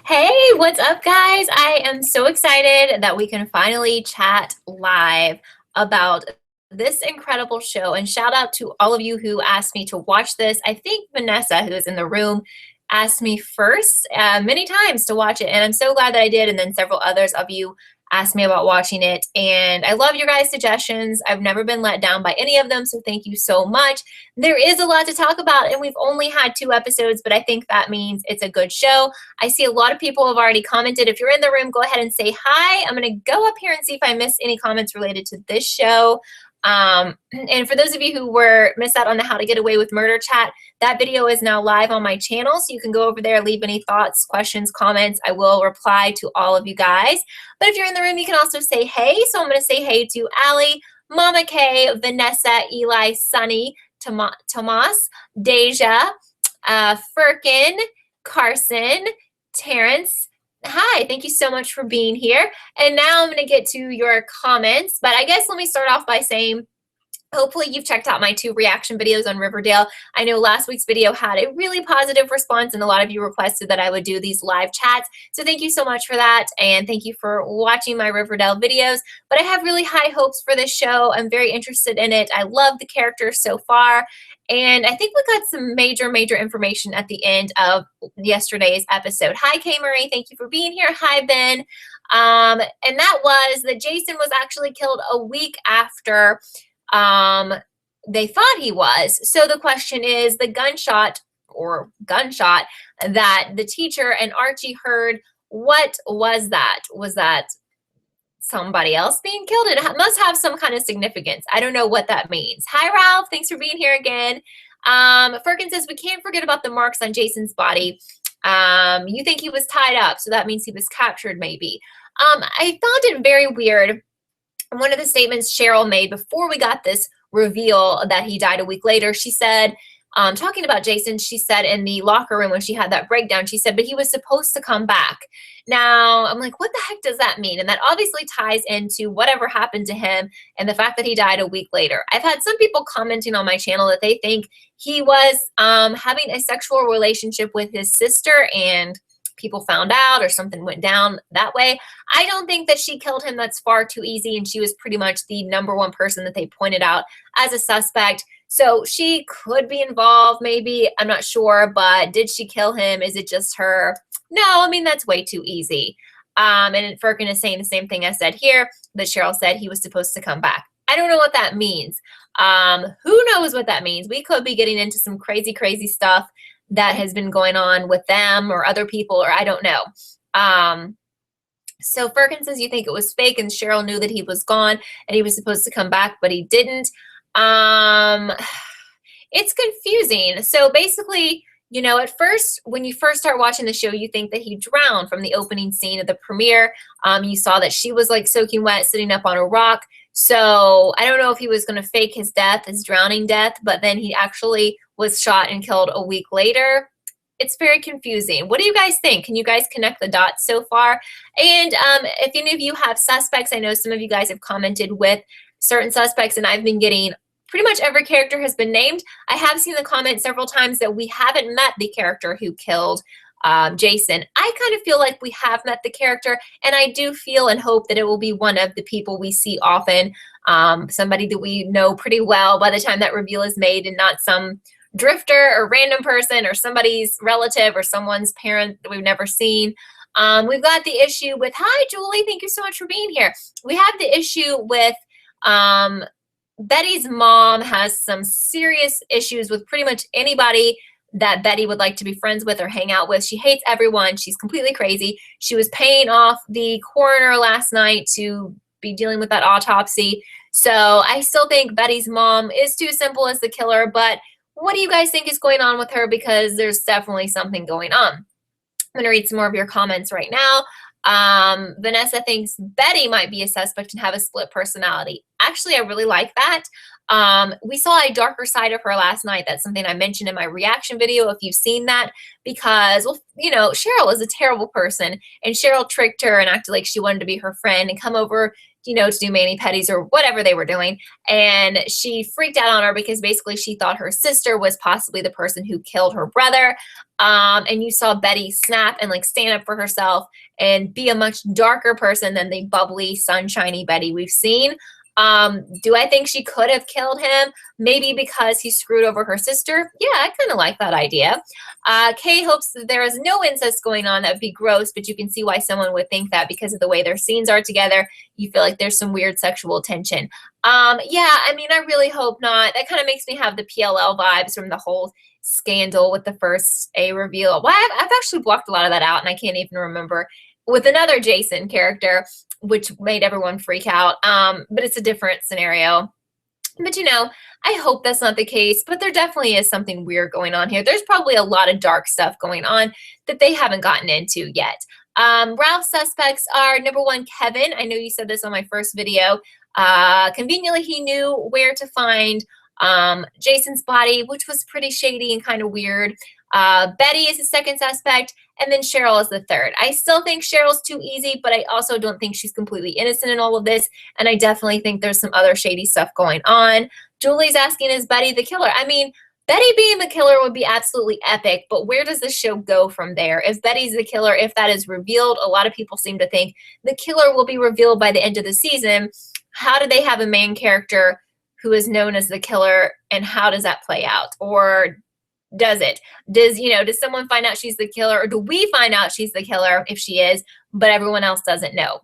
Hey, what's up, guys? I am so excited that we can finally chat live about this incredible show. And shout out to all of you who asked me to watch this. I think Vanessa, who is in the room, asked me first many times to watch it. And I'm so glad that I did. And then several others of you asked me about watching it. And I love your guys' suggestions. I've never been let down by any of them. So thank you so much. There is a lot to talk about, and we've only had 2 episodes, but I think that means it's a good show. I see a lot of people have already commented. If you're in the room, go ahead and say hi. I'm going to go up here and see if I missed any comments related to this show. And for those of you who missed out on the How to Get Away with Murder chat, that video is now live on my channel, so you can go over there, leave any thoughts, questions, comments. I will reply to all of you guys. But if you're in the room, you can also say hey. So I'm going to say hey to Allie, Mama Kay, Vanessa, Eli, Sunny, Tomas, Deja, Firkin, Carson, Terrence. Hi, thank you so much for being here. And now I'm going to get to your comments, but I guess let me start off by saying, hopefully you've checked out my 2 reaction videos on Riverdale. I know last week's video had a really positive response, and a lot of you requested that I would do these live chats. So thank you so much for that, and thank you for watching my Riverdale videos. But I have really high hopes for this show. I'm very interested in it. I love the characters so far. And I think we got some major information at the end of yesterday's episode. Hi, Kay Marie. Thank you for being here. Hi, Ben. And that was that Jason was actually killed a week after they thought he was. So the question is, the gunshot that the teacher and Archie heard, what was that? Was that somebody else being killed? It must have some kind of significance. I don't know what that means. Hi, Ralph. Thanks for being here again. Firkin says, we can't forget about the marks on Jason's body. You think he was tied up, so that means he was captured, maybe. I found it very weird. One of the statements Cheryl made before we got this reveal that he died a week later, she said, talking about Jason, she said in the locker room when she had that breakdown, she said, but he was supposed to come back. Now, I'm like, what the heck does that mean? And that obviously ties into whatever happened to him and the fact that he died a week later. I've had some people commenting on my channel that they think he was having a sexual relationship with his sister and people found out or something went down that way. I don't think that she killed him. That's far too easy. And she was pretty much the #1 person that they pointed out as a suspect. So she could be involved, maybe. I'm not sure, but did she kill him? Is it just her? No, I mean, that's way too easy. And Firkin is saying the same thing I said here, that Cheryl said he was supposed to come back. I don't know what that means. Who knows what that means? We could be getting into some crazy stuff that has been going on with them or other people, or I don't know. So Firkin says you think it was fake and Cheryl knew that he was gone and he was supposed to come back, but he didn't. It's confusing. So basically, you know, at first, when you first start watching the show, you think that he drowned from the opening scene of the premiere. You saw that she was like soaking wet, sitting up on a rock. So I don't know if he was going to fake his death, his drowning death, but then he actually was shot and killed a week later. It's very confusing. What do you guys think? Can you guys connect the dots so far? And if any of you have suspects, I know some of you guys have commented with certain suspects, and I've been getting pretty much every character has been named. I have seen the comment several times that we haven't met the character who killed Jason. I kind of feel like we have met the character, and I do feel and hope that it will be one of the people we see often, somebody that we know pretty well by the time that reveal is made, and not some drifter or random person or somebody's relative or someone's parent that we've never seen. We've got the issue with, hi, Julie, thank you so much for being here. We have the issue with Betty's mom has some serious issues with pretty much anybody that Betty would like to be friends with or hang out with. She hates everyone. She's completely crazy. She was paying off the coroner last night to be dealing with that autopsy. So I still think Betty's mom is too simple as the killer, but what do you guys think is going on with her? Because there's definitely something going on. I'm going to read some more of your comments right now. Vanessa thinks Betty might be a suspect and have a split personality. Actually, I really like that. We saw a darker side of her last night. That's something I mentioned in my reaction video, if you've seen that, because, well, you know, Cheryl is a terrible person, and Cheryl tricked her and acted like she wanted to be her friend and come over, you know, to do mani-pedis or whatever they were doing. And she freaked out on her because basically she thought her sister was possibly the person who killed her brother. and you saw Betty snap and like stand up for herself and be a much darker person than the bubbly, sunshiny Betty we've seen. Do I think she could have killed him? Maybe because he screwed over her sister. Yeah, I kind of like that idea. Kay hopes that there is no incest going on. That would be gross, but you can see why someone would think that because of the way their scenes are together. You feel like there's some weird sexual tension. Yeah, I mean, I really hope not. That kind of makes me have the PLL vibes from the whole scandal with the first A reveal. Well, I've actually blocked a lot of that out, and I can't even remember. With another Jason character, which made everyone freak out. But it's a different scenario. But, you know, I hope that's not the case, but there definitely is something weird going on here. There's probably a lot of dark stuff going on that they haven't gotten into yet. Ralph's suspects are, number one, Kevin. I know you said this on my first video. Conveniently, he knew where to find Jason's body, which was pretty shady and kind of weird. Betty is the second suspect, and then Cheryl is the third. I still think Cheryl's too easy, but I also don't think she's completely innocent in all of this, and I definitely think there's some other shady stuff going on. Julie's asking, is Betty the killer? I mean, Betty being the killer would be absolutely epic, but where does the show go from there? If Betty's the killer, if that is revealed, a lot of people seem to think the killer will be revealed by the end of the season. How do they have a main character who is known as the killer, and how does that play out? Or does it? Does someone find out she's the killer, or do we find out she's the killer if she is, but everyone else doesn't know?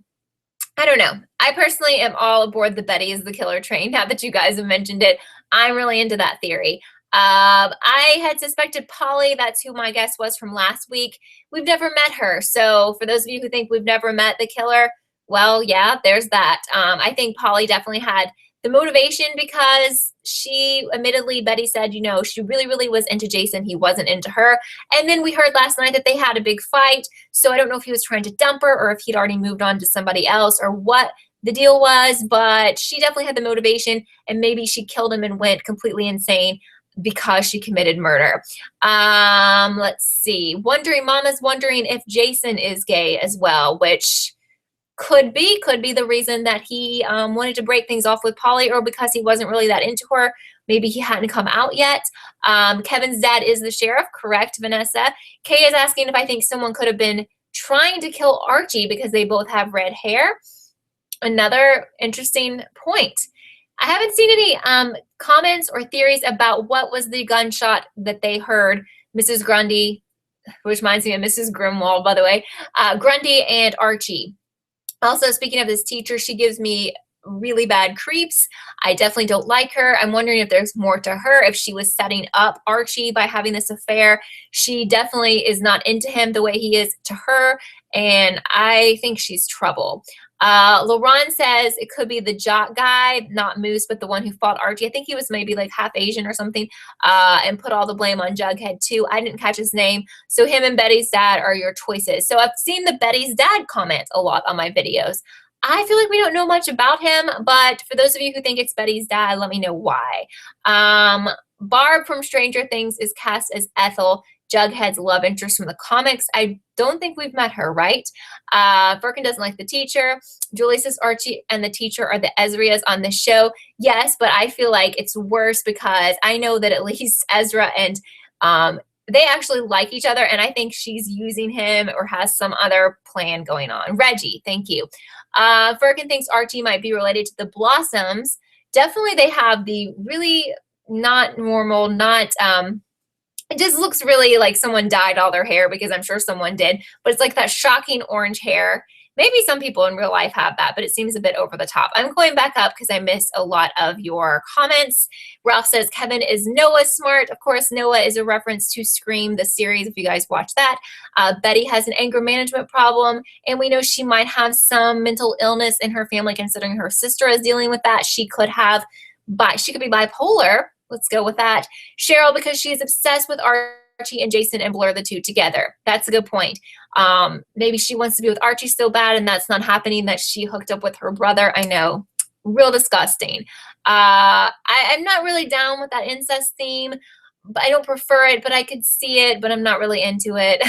I don't know. I personally am all aboard the Betty is the killer train. Now that you guys have mentioned it, I'm really into that theory. I had suspected Polly. That's who my guess was from last week. We've never met her. So for those of you who think we've never met the killer, well, yeah, there's that. I think Polly definitely had the motivation because she, admittedly, Betty said, she really, really was into Jason. He wasn't into her. And then we heard last night that they had a big fight. So I don't know if he was trying to dump her or if he'd already moved on to somebody else or what the deal was, but she definitely had the motivation, and maybe she killed him and went completely insane because she committed murder. Let's see. Mama's wondering if Jason is gay as well, which could be the reason that he wanted to break things off with Polly, or because he wasn't really that into her. Maybe he hadn't come out yet. Kevin's dad is the sheriff, correct, Vanessa? Kay is asking if I think someone could have been trying to kill Archie because they both have red hair. Another interesting point. I haven't seen any comments or theories about what was the gunshot that they heard Mrs. Grundy, which reminds me of Mrs. Grimwald, by the way, Grundy and Archie. Also, speaking of this teacher, she gives me really bad creeps. I definitely don't like her. I'm wondering if there's more to her, if she was setting up Archie by having this affair. She definitely is not into him the way he is to her, and I think she's trouble. Lauren says it could be the jock guy, not Moose, but the one who fought Archie. I think he was maybe like half Asian or something, and put all the blame on Jughead too. I didn't catch his name. So him and Betty's dad are your choices. So I've seen the Betty's dad comment a lot on my videos. I feel like we don't know much about him, but for those of you who think it's Betty's dad, let me know why. Barb from Stranger Things is cast as Ethel, Jughead's love interest from the comics. I don't think we've met her, right? Firkin doesn't like the teacher. Julie says Archie and the teacher are the Ezrias on the show. Yes, but I feel like it's worse because I know that at least Ezra and they actually like each other, and I think she's using him or has some other plan going on. Reggie, thank you. Firkin thinks Archie might be related to the Blossoms. Definitely they have the really not normal, not it just looks really like someone dyed all their hair, because I'm sure someone did, but it's like that shocking orange hair. Maybe some people in real life have that, but it seems a bit over the top. I'm going back up because I missed a lot of your comments. Ralph says Kevin is Noah smart. Of course, Noah is a reference to Scream, the series, if you guys watch that. Betty has an anger management problem, and we know she might have some mental illness in her family, considering her sister is dealing with that. She could be bipolar. Let's go with that. Cheryl, because she is obsessed with Archie and Jason and blur the two together. That's a good point. Maybe she wants to be with Archie so bad and that's not happening, that she hooked up with her brother. I know. Real disgusting. I'm not really down with that incest theme. But I don't prefer it, but I could see it, but I'm not really into it.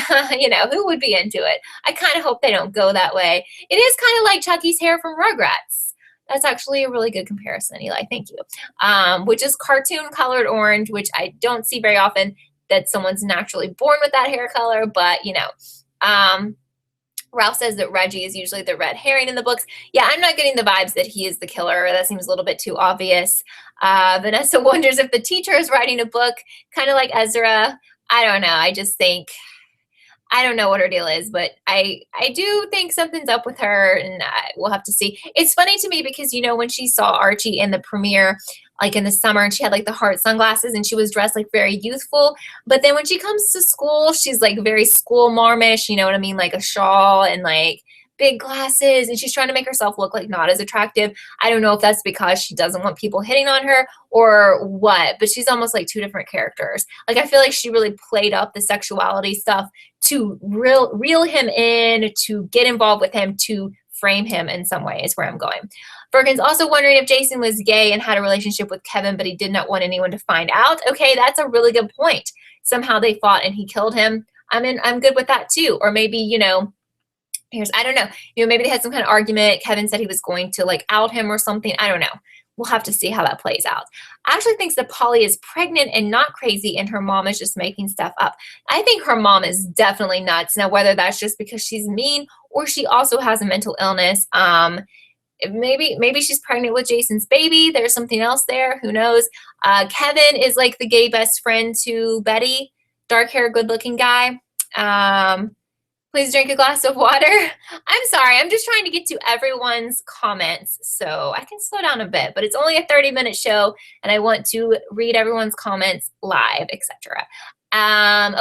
Who would be into it? I kind of hope they don't go that way. It is kind of like Chucky's hair from Rugrats. That's actually a really good comparison, Eli. Thank you. Which is cartoon colored orange, which I don't see very often. that someone's naturally born with that hair color, but you know. Ralph says that Reggie is usually the red herring in the books. Yeah, I'm not getting the vibes that he is the killer. That seems a little bit too obvious. Vanessa wonders if the teacher is writing a book, kind of like Ezra. I don't know. I just think, I don't know what her deal is, but I do think something's up with her, and we'll have to see. It's funny to me because, you know, when she saw Archie in the premiere, like in the summer, and she had like the heart sunglasses and she was dressed like very youthful. But then when she comes to school, she's like very school marmish, you know what I mean? Like a shawl and like big glasses, and she's trying to make herself look like not as attractive. I don't know if that's because she doesn't want people hitting on her or what, but she's almost like two different characters. Like I feel like she really played up the sexuality stuff to reel him in, to get involved with him, to frame him in some way is where I'm going. Firkin's also wondering if Jason was gay and had a relationship with Kevin, but he did not want anyone to find out. Okay, that's a really good point. Somehow they fought and he killed him. I'm good with that too. Or maybe, you know, I don't know. You know, maybe they had some kind of argument. Kevin said he was going to like out him or something. I don't know. We'll have to see how that plays out. Ashley thinks that Polly is pregnant and not crazy, and her mom is just making stuff up. I think her mom is definitely nuts. Now, whether that's just because she's mean or she also has a mental illness, maybe she's pregnant with Jason's baby. There's something else there. Who knows? Kevin is like the gay best friend to Betty, dark hair, good looking guy. Please drink a glass of water. I'm sorry. I'm just trying to get to everyone's comments, so I can slow down a bit, but it's only a 30-minute show and I want to read everyone's comments live, etc.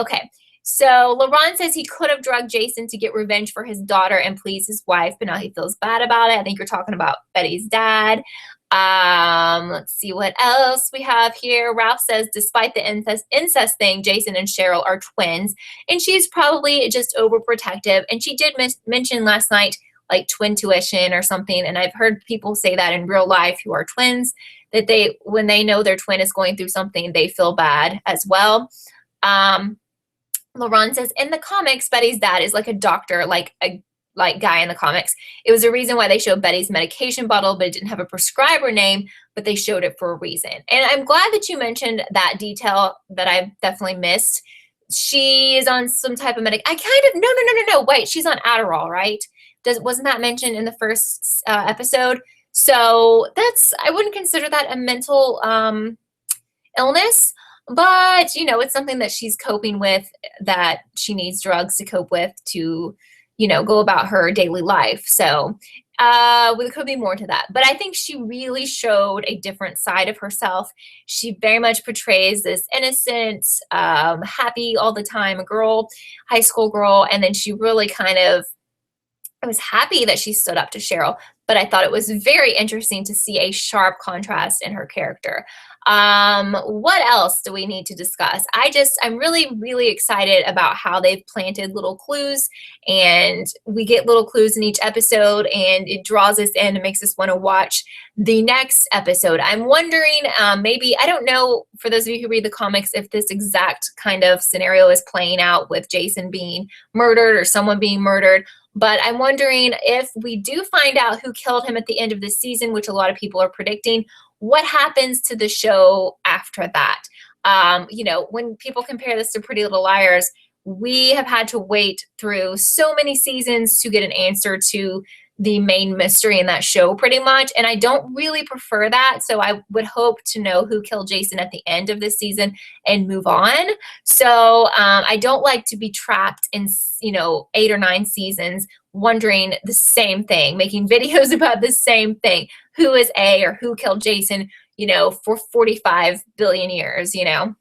Okay. So LaRon says he could have drugged Jason to get revenge for his daughter and please his wife, but now he feels bad about it. I think you're talking about Betty's dad. Let's see what else we have here. Ralph says, despite the incest thing, Jason and Cheryl are twins, and she's probably just overprotective. And she did mention last night, like twin tuition or something. And I've heard people say that in real life who are twins, that when they know their twin is going through something, they feel bad as well. LaRon says, in the comics, Betty's dad is like a doctor, like a guy in the comics. It was a reason why they showed Betty's medication bottle, but it didn't have a prescriber name, but they showed it for a reason. And I'm glad that you mentioned that detail that I've definitely missed. She is on some type of no, wait, she's on Adderall, right? Wasn't that mentioned in the first episode? So I wouldn't consider that a mental illness. But, you know, it's something that she's coping with, that she needs drugs to cope with to, you know, go about her daily life. So there could be more to that. But I think she really showed a different side of herself. She very much portrays this innocent, happy all the time girl, high school girl. And then she really I was happy that she stood up to Cheryl, but I thought it was very interesting to see a sharp contrast in her character. What else do we need to discuss? I'm really, really excited about how they've planted little clues, and we get little clues in each episode, and it draws us in and makes us want to watch the next episode. I'm wondering, maybe, I don't know, for those of you who read the comics, if this exact kind of scenario is playing out with Jason being murdered or someone being murdered. But I'm wondering if we do find out who killed him at the end of the season, which a lot of people are predicting, what happens to the show after that? You know, when people compare this to Pretty Little Liars, we have had to wait through so many seasons to get an answer to the main mystery in that show pretty much. And I don't really prefer that. So I would hope to know who killed Jason at the end of this season and move on. So I don't like to be trapped in, you know, 8 or 9 seasons wondering the same thing, making videos about the same thing. Who is A, or who killed Jason, you know, for 45 billion years, you know?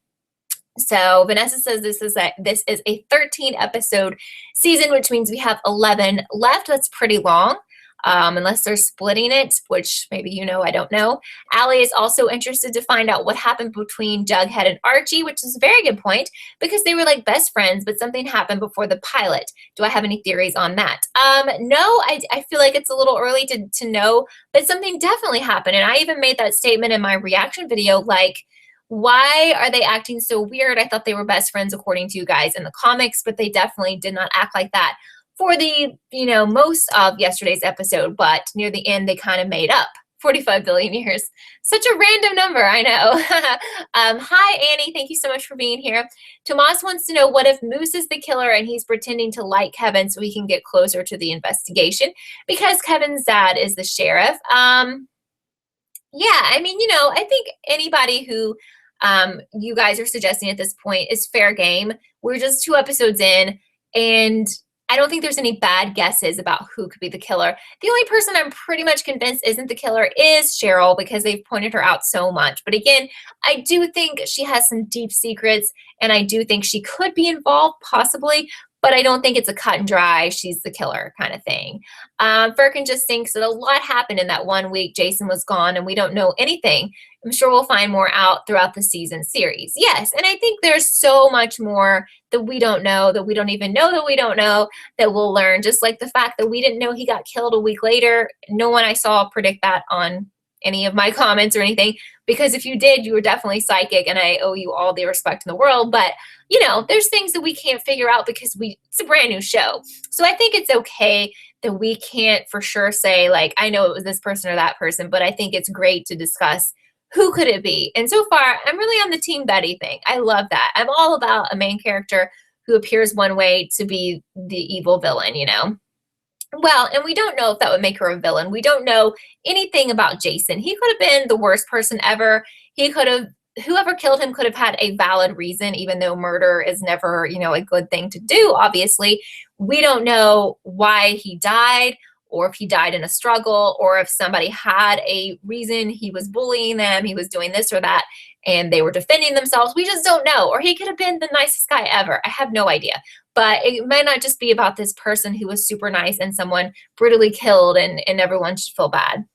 So Vanessa says this is a 13 episode season, which means we have 11 left. That's pretty long. Unless they're splitting it, which maybe you know, I don't know. Allie is also interested to find out what happened between Jughead and Archie, which is a very good point, because they were like best friends, but something happened before the pilot. Do I have any theories on that? No, I feel like it's a little early to know, but something definitely happened. And I even made that statement in my reaction video, like, why are they acting so weird? I thought they were best friends according to you guys in the comics, but they definitely did not act like that for the, you know, most of yesterday's episode, but near the end they kind of made up 45 billion years. Such a random number, I know. Hi, Annie. Thank you so much for being here. Tomas wants to know, what if Moose is the killer and he's pretending to like Kevin so he can get closer to the investigation? Because Kevin's dad is the sheriff. Yeah, I mean, I think anybody who you guys are suggesting at this point is fair game. We're just 2 episodes in, and I don't think there's any bad guesses about who could be the killer. The only person I'm pretty much convinced isn't the killer is Cheryl, because they've pointed her out so much. But again, I do think she has some deep secrets, and I do think she could be involved, possibly, but I don't think it's a cut and dry, she's the killer kind of thing. Firkin just thinks that a lot happened in that 1 week Jason was gone and we don't know anything. I'm sure we'll find more out throughout the season series. Yes, and I think there's so much more that we don't know, that we don't even know that we don't know, that we'll learn. Just like the fact that we didn't know he got killed a week later. No one I saw predict that on any of my comments or anything, because if you did, you were definitely psychic, and I owe you all the respect in the world. But there's things that we can't figure out because it's a brand new show. So I think it's okay that we can't for sure say, like, I know it was this person or that person, but I think it's great to discuss who could it be. And so far, I'm really on the Team Betty thing. I love that. I'm all about a main character who appears one way to be the evil villain, Well, and we don't know if that would make her a villain. We don't know anything about Jason. He could have been the worst person ever. Whoever killed him could have had a valid reason, even though murder is never, a good thing to do, obviously. We don't know why he died, or if he died in a struggle, or if somebody had a reason, he was bullying them, he was doing this or that, and they were defending themselves. We just don't know. Or he could have been the nicest guy ever. I have no idea. But it might not just be about this person who was super nice and someone brutally killed and everyone should feel bad,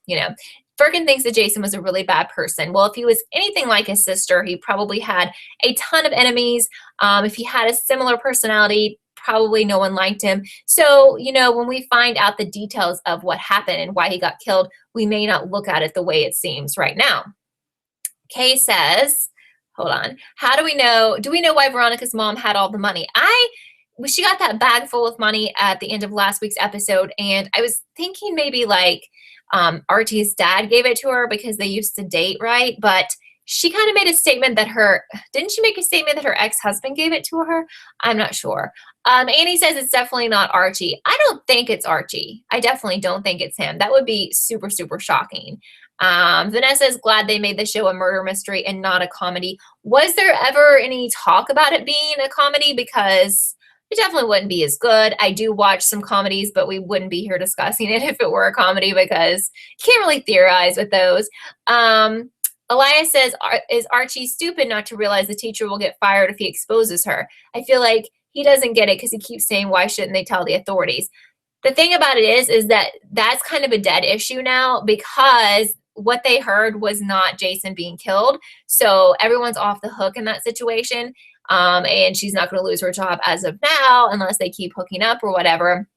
Firkin thinks that Jason was a really bad person. Well, if he was anything like his sister, he probably had a ton of enemies. If he had a similar personality, probably no one liked him. So, when we find out the details of what happened and why he got killed, we may not look at it the way it seems right now. Kay says, hold on, do we know why Veronica's mom had all the money? She got that bag full of money at the end of last week's episode, and I was thinking maybe like Archie's dad gave it to her because they used to date, right? But she kind of made a statement that didn't she make a statement that her ex-husband gave it to her? I'm not sure. Annie says it's definitely not Archie. I don't think it's Archie. I definitely don't think it's him. That would be super, super shocking. Vanessa is glad they made the show a murder mystery and not a comedy. Was there ever any talk about it being a comedy? Because it definitely wouldn't be as good. I do watch some comedies, but we wouldn't be here discussing it if it were a comedy, because you can't really theorize with those. Elias says, is Archie stupid not to realize the teacher will get fired if he exposes her? I feel like he doesn't get it because he keeps saying, why shouldn't they tell the authorities? The thing about it is that that's kind of a dead issue now, because what they heard was not Jason being killed. So everyone's off the hook in that situation. And she's not going to lose her job as of now unless they keep hooking up or whatever.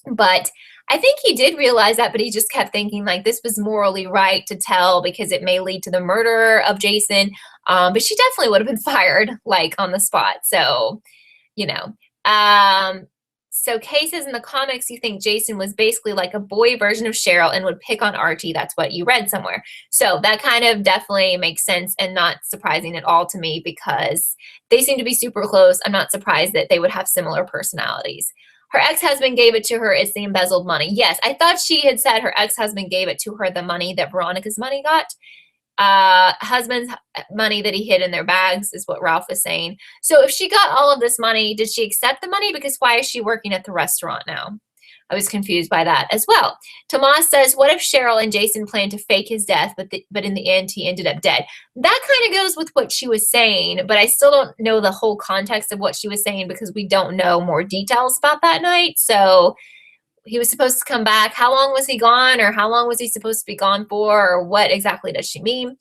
But I think he did realize that, but he just kept thinking like this was morally right to tell because it may lead to the murder of Jason. But she definitely would have been fired like on the spot. So, so Kay says in the comics, you think Jason was basically like a boy version of Cheryl and would pick on Archie. That's what you read somewhere. So that kind of definitely makes sense and not surprising at all to me, because they seem to be super close. I'm not surprised that they would have similar personalities. Her ex-husband gave it to her. It's the embezzled money. Yes, I thought she had said her ex-husband gave it to her, the money that Veronica's money got. Husband's money that he hid in their bags is what Ralph was saying. So if she got all of this money, did she accept the money? Because why is she working at the restaurant now? I was confused by that as well. Tomas says, what if Cheryl and Jason planned to fake his death, but in the end he ended up dead? That kind of goes with what she was saying, but I still don't know the whole context of what she was saying because we don't know more details about that night. So he was supposed to come back. How long was he gone, or how long was he supposed to be gone for, or what exactly does she mean?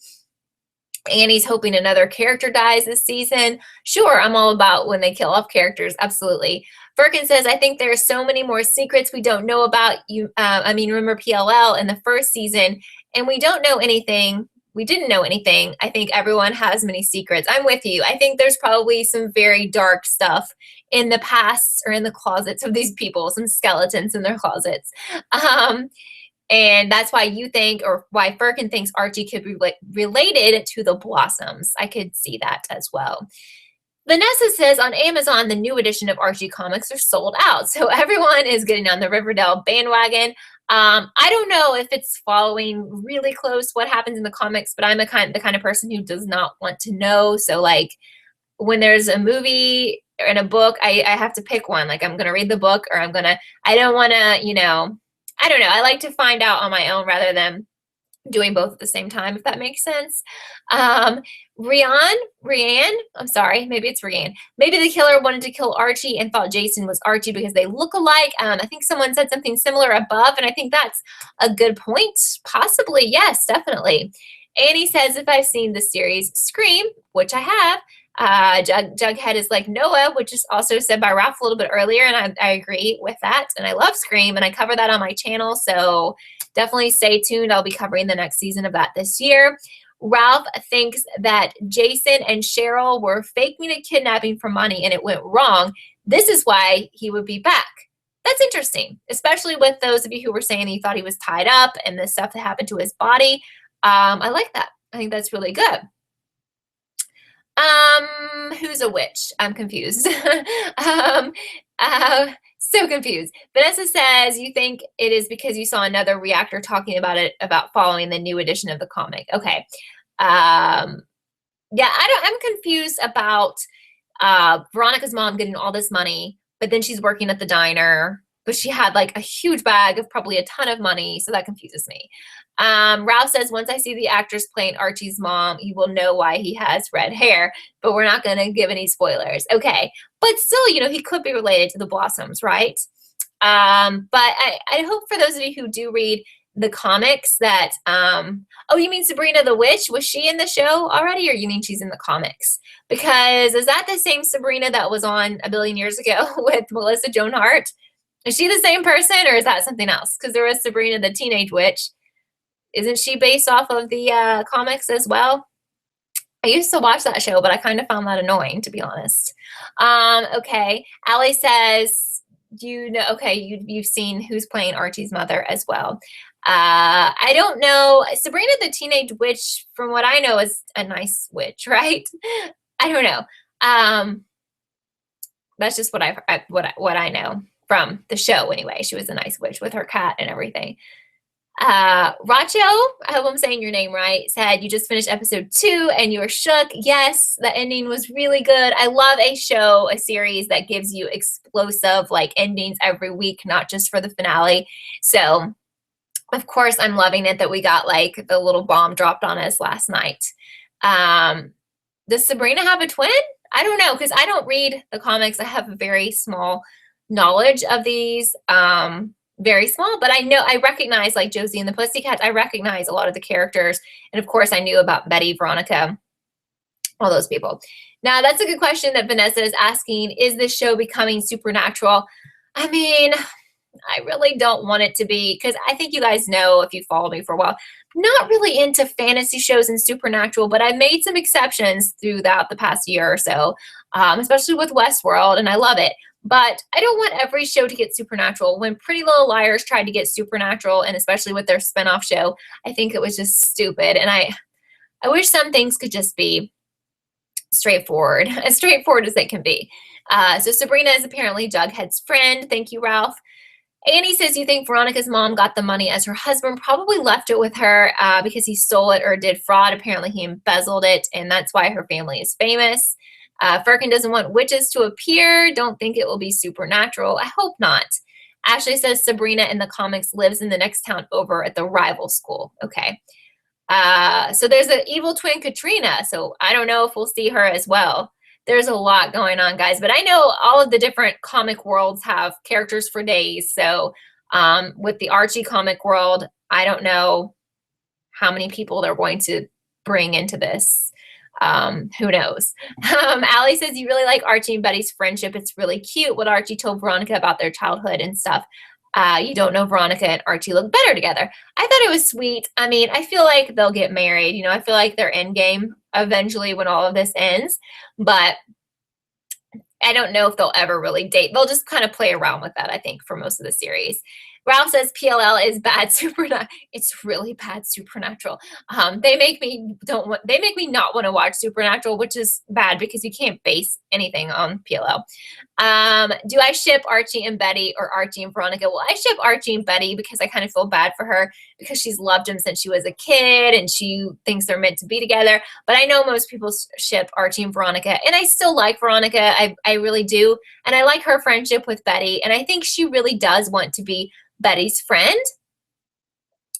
Annie's hoping another character dies this season. Sure, I'm all about when they kill off characters. Absolutely. Firkin says, I think there are so many more secrets we don't know about. Remember PLL in the first season, and we don't know anything. We didn't know anything. I think everyone has many secrets. I'm with you. I think there's probably some very dark stuff in the past or in the closets of these people, some skeletons in their closets. And that's why you think, or why Firkin thinks Archie could be related to the Blossoms. I could see that as well. Vanessa says on Amazon, the new edition of Archie Comics are sold out. So everyone is getting on the Riverdale bandwagon. I don't know if it's following really close what happens in the comics, but I'm the kind of person who does not want to know. So like when there's a movie and a book, I have to pick one. Like I'm going to read the book, or I don't want to, you know, I don't know. I like to find out on my own rather than doing both at the same time, if that makes sense. Rianne, I'm sorry, maybe it's Rianne. Maybe the killer wanted to kill Archie and thought Jason was Archie because they look alike. I think someone said something similar above, and I think that's a good point. Possibly, yes, definitely. Annie says, if I've seen the series Scream, which I have, Jughead is like Noah, which is also said by Ralph a little bit earlier, and I agree with that. And I love Scream, and I cover that on my channel, so definitely stay tuned. I'll be covering the next season of that this year. Ralph thinks that Jason and Cheryl were faking a kidnapping for money and it went wrong. This is why he would be back. That's interesting, especially with those of you who were saying he thought he was tied up and the stuff that happened to his body. I like that. I think that's really good. Who's a witch? I'm confused. So confused. Vanessa says, you think it is because you saw another reactor talking about it, about following the new edition of the comic. Okay. Yeah, I'm confused about Veronica's mom getting all this money, but then she's working at the diner, but she had like a huge bag of probably a ton of money, so that confuses me. Ralph says, once I see the actress playing Archie's mom, you will know why he has red hair, but we're not going to give any spoilers. Okay. But still, you know, he could be related to the Blossoms, right? But I hope for those of you who do read the comics that, oh, you mean Sabrina the Witch? Was she in the show already, or you mean she's in the comics? Because is that the same Sabrina that was on a billion years ago with Melissa Joan Hart? Is she the same person, or is that something else? Because there was Sabrina the Teenage Witch. Isn't she based off of the comics as well? I used to watch that show, but I kind of found that annoying, to be honest. Okay. Allie says, you know, okay, you've seen who's playing Archie's mother as well. I don't know. Sabrina the Teenage Witch, from what I know, is a nice witch, right? I don't know. That's just what I know from the show anyway. She was a nice witch with her cat and everything. Racho, I hope I'm saying your name right, said you just finished episode 2 and you were shook. Yes, the ending was really good. I love a series that gives you explosive like endings every week, not just for the finale. So of course I'm loving it that we got like the little bomb dropped on us last night. Does Sabrina have a twin? I don't know, because I don't read the comics. I have a very small knowledge of these. Very small, but I recognize like Josie and the Pussycats. I recognize a lot of the characters. And of course I knew about Betty, Veronica, all those people. Now that's a good question that Vanessa is asking. Is this show becoming supernatural? I mean, I really don't want it to be, because I think you guys know, if you follow me for a while, I'm not really into fantasy shows and supernatural, but I made some exceptions throughout the past year or so, especially with Westworld, and I love it. But I don't want every show to get supernatural. When Pretty Little Liars tried to get supernatural, and especially with their spinoff show, I think it was just stupid. And I wish some things could just be straightforward, as straightforward as they can be. So Sabrina is apparently Jughead's friend. Thank you, Ralph. Annie says, you think Veronica's mom got the money as her husband probably left it with her because he stole it or did fraud. Apparently he embezzled it, and that's why her family is famous. Firkin doesn't want witches to appear. Don't think it will be supernatural. I hope not. Ashley says Sabrina in the comics lives in the next town over at the rival school. Okay. So there's an evil twin, Katrina. So I don't know if we'll see her as well. There's a lot going on, guys. But I know all of the different comic worlds have characters for days. So with the Archie comic world, I don't know how many people they're going to bring into this. Who knows? Allie says, you really like Archie and Betty's friendship. It's really cute what Archie told Veronica about their childhood and stuff. You don't know Veronica and Archie look better together. I thought it was sweet. I mean, I feel like they'll get married. You know, I feel like they're endgame eventually when all of this ends. But I don't know if they'll ever really date. They'll just kind of play around with that, I think, for most of the series. Ralph says PLL is bad supernatural. It's really bad supernatural. They make me not want to watch Supernatural, which is bad because you can't base anything on PLL. Do I ship Archie and Betty or Archie and Veronica? Well, I ship Archie and Betty because I kind of feel bad for her because she's loved him since she was a kid and she thinks they're meant to be together. But I know most people ship Archie and Veronica, and I still like Veronica. I really do. And I like her friendship with Betty. And I think she really does want to be Betty's friend.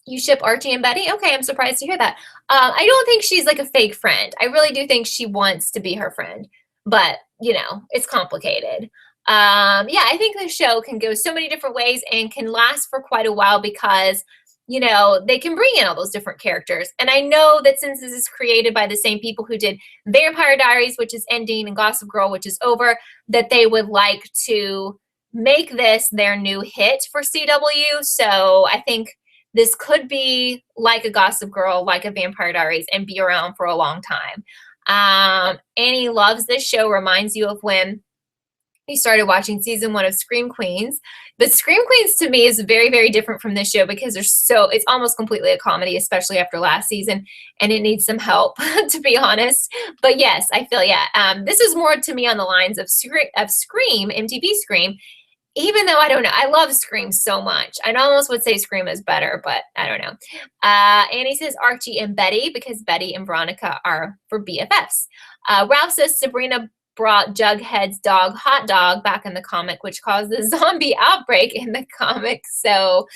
You ship Archie and Betty? Okay, I'm surprised to hear that. I don't think she's like a fake friend. I really do think she wants to be her friend. But, you know, it's complicated. Yeah, I think the show can go so many different ways and can last for quite a while because, you know, they can bring in all those different characters. And I know that since this is created by the same people who did Vampire Diaries, which is ending, and Gossip Girl, which is over, that they would like to make this their new hit for CW. So I think this could be like a Gossip Girl, like a Vampire Diaries, and be around for a long time. Annie loves this show. Reminds you of when he started watching season 1 of Scream Queens. But Scream Queens to me is very, very different from this show because it's almost completely a comedy, especially after last season, and it needs some help, to be honest. But yes, I feel, this is more to me on the lines of Scream, MTV Scream, even though I don't know, I love Scream so much. I almost would say Scream is better, but I don't know. Annie says Archie and Betty because Betty and Veronica are for BFFs. Ralph says Sabrina brought Jughead's dog, Hot Dog, back in the comic, which caused the zombie outbreak in the comic. So,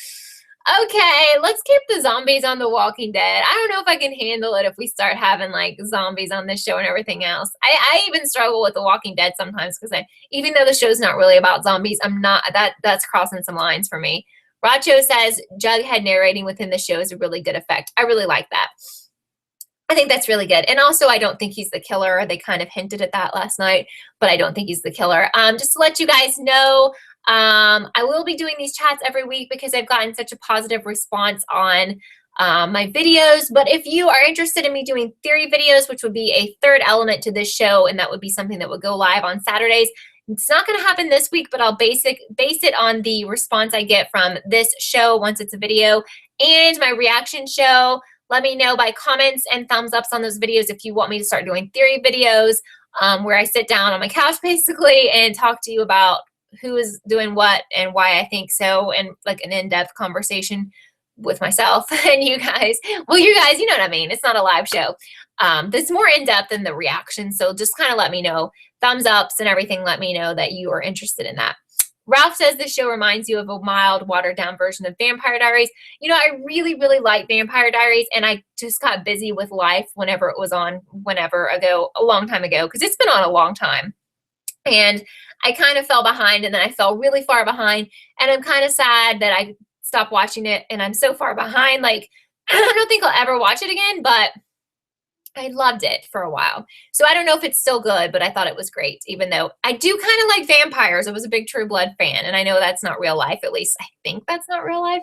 okay, let's keep the zombies on The Walking Dead. I don't know if I can handle it if we start having like zombies on this show and everything else. I even struggle with The Walking Dead sometimes because even though the show's not really about zombies, that's crossing some lines for me. Racho says Jughead narrating within the show is a really good effect. I really like that. I think that's really good. And also, I don't think he's the killer. They kind of hinted at that last night, but I don't think he's the killer. Just to let you guys know, I will be doing these chats every week because I've gotten such a positive response on my videos. But if you are interested in me doing theory videos, which would be a third element to this show, and that would be something that would go live on Saturdays, it's not going to happen this week, but I'll base it on the response I get from this show once it's a video and my reaction show. Let me know by comments and thumbs ups on those videos if you want me to start doing theory videos where I sit down on my couch basically and talk to you about who is doing what and why I think so, and like an in-depth conversation with myself and you guys. Well, you guys, you know what I mean. It's not a live show. That's more in-depth than the reaction. So just kind of let me know. Thumbs ups and everything. Let me know that you are interested in that. Ralph says this show reminds you of a mild, watered-down version of Vampire Diaries. You know, I really, really like Vampire Diaries, and I just got busy with life whenever it was on, a long time ago, because it's been on a long time. And I kind of fell behind, and then I fell really far behind, and I'm kind of sad that I stopped watching it, and I'm so far behind. Like, I don't think I'll ever watch it again, but I loved it for a while. So I don't know if it's still good, but I thought it was great, even though I do kind of like vampires. I was a big True Blood fan, and I know that's not real life. At least I think that's not real life.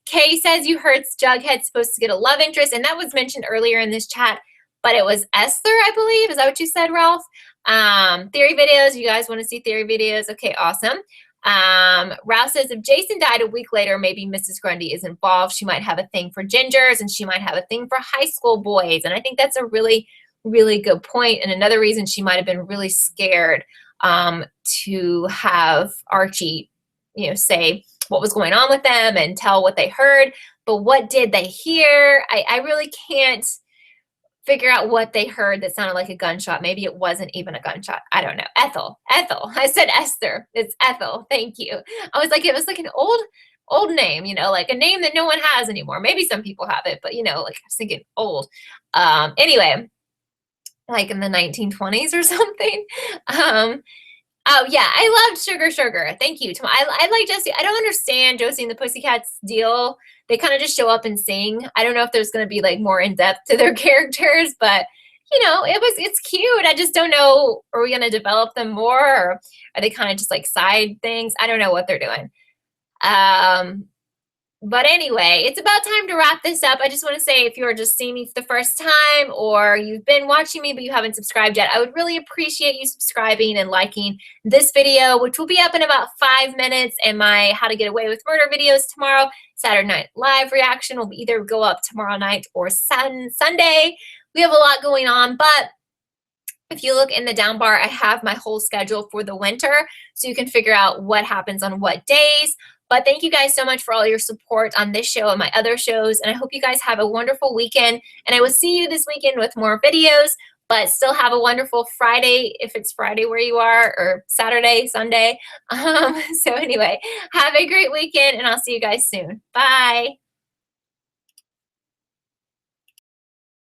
Kay says you heard Jughead's supposed to get a love interest, and that was mentioned earlier in this chat, but it was Esther, I believe. Is that what you said, Ralph? Theory videos. You guys want to see theory videos? Okay, awesome. Ralph says if Jason died a week later, maybe Mrs. Grundy is involved. She might have a thing for gingers, and she might have a thing for high school boys. And I think that's a really, really good point. And another reason she might have been really scared to have Archie, say what was going on with them and tell what they heard. But what did they hear? I really can't figure out what they heard that sounded like a gunshot. Maybe it wasn't even a gunshot. I don't know. Ethel. I said Esther. It's Ethel. Thank you. I was like, it was like an old name, like a name that no one has anymore. Maybe some people have it, but like I was thinking old. Anyway, like in the 1920s or something. Oh yeah, I loved Sugar. Thank you. I like Josie. I don't understand Josie and the Pussycats deal. They kind of just show up and sing. I don't know if there's going to be like more in depth to their characters, but it's cute. I just don't know. Are we going to develop them more, or are they kind of just like side things? I don't know what they're doing. But anyway, it's about time to wrap this up. I just want to say, if you're just seeing me for the first time or you've been watching me but you haven't subscribed yet, I would really appreciate you subscribing and liking this video, which will be up in about 5 minutes, and my How to Get Away with Murder videos tomorrow. Saturday Night Live reaction will either go up tomorrow night or Sunday. We have a lot going on, but if you look in the down bar, I have my whole schedule for the winter, so you can figure out what happens on what days. But thank you guys so much for all your support on this show and my other shows, and I hope you guys have a wonderful weekend, and I will see you this weekend with more videos. But still have a wonderful Friday, if it's Friday where you are, or Saturday, Sunday. So anyway, have a great weekend, and I'll see you guys soon. Bye.